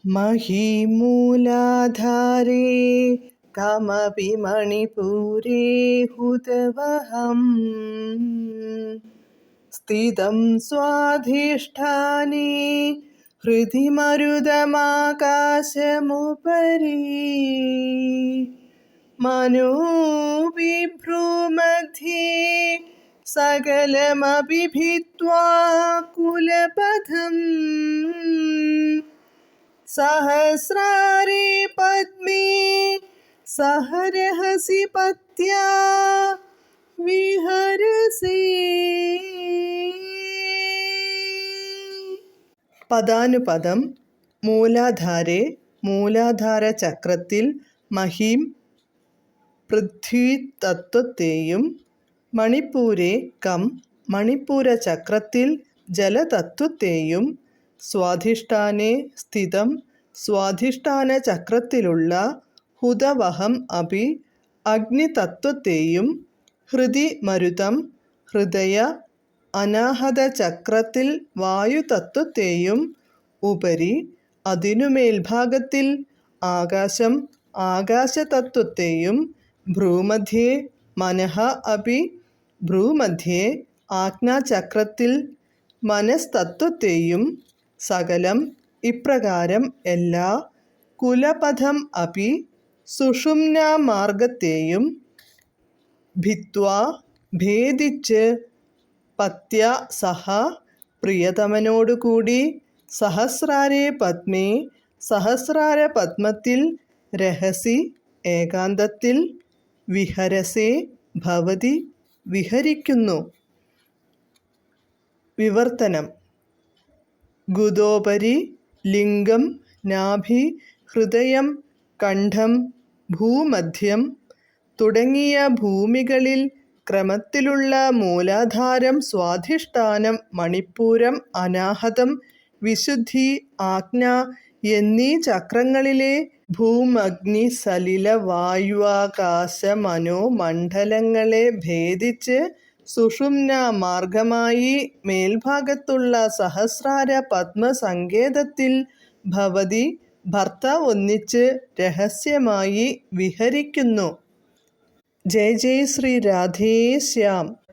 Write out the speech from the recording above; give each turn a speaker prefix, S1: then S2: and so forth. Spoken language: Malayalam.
S1: മഹീമൂലാധാരേ കമപി മണിപൂരേ ഹുതവഹം സ്ഥിതം സ്വാധിഷ്ഠാനേ ഹൃദി മരുതമാകാശമുപരി മനോവിഭ്രൂമധ്യേ സകലമപി ഭിത്വാ കുലപഥം സഹസ്രാരേ പദ്മേ സഹരഹസി പത്യാ വിഹരസേ. പദാനുപദം. മൂലാധാരേ മൂലാധാര ചക്രത്തിൽ മഹീം പൃഥ്വീതത്വത്തെയും മണിപ്പൂരേ കം മണിപ്പൂര ചക്രത്തിൽ ജലതത്വത്തെയും സ്വാധിഷ്ഠാനേ സ്ഥിതം സ്വാധിഷ്ഠാന ചക്രത്തിലുള്ള ഹുതവഹം അപി അഗ്നിതത്വത്തെയും ഹൃദി മരുതം ഹൃദയ അനാഹത ചക്രത്തിൽ വായുതത്വത്തെയും ഉപരി അതിനുമേൽഭാഗത്തിൽ ആകാശം ആകാശതത്വത്തെയും ഭ്രൂമധ്യേ മനഃ അപി ഭ്രൂമധ്യേ ആജ്ഞാചക്രത്തിൽ മനസ്തത്വത്തെയും സകലം ഇപ്രകാരം എല്ലാ കുലപഥം അപി സുഷുമ്നാമാർഗത്തെയും ഭിത്വാ ഭേദിച്ച് പത്യ സഹ പ്രിയതമനോടുകൂടി സഹസ്രാരേ പദ്മേ സഹസ്രാര പദ്മത്തിൽ രഹസി ഏകാന്തത്തിൽ വിഹരസേ ഭവതി വിഹരിക്കുന്നു. വിവർത്തനം. ഗുദോപരി ലിംഗം നാഭി ഹൃദയം കണ്ഠം ഭൂമധ്യം തുടങ്ങിയ ഭൂമികളിൽ ക്രമത്തിലുള്ള മൂലാധാരം സ്വാധിഷ്ഠാനം മണിപ്പൂരം അനാഹതം വിശുദ്ധി ആജ്ഞ എന്നീ ചക്രങ്ങളിലെ ഭൂമഗ്നി സലില വായുവാകാശ മനോമണ്ഡലങ്ങളെ ഭേദിച്ച് സുഷുമ്ന മാർഗമായി മേൽഭാഗത്തുള്ള സഹസ്രാര പദ്മസങ്കേതത്തിൽ ഭവതി ഭർത്താവ് ഒന്നിച്ച് രഹസ്യമായി വിഹരിക്കുന്നു. ജയ ജയ ശ്രീ രാധേ ശ്യാം.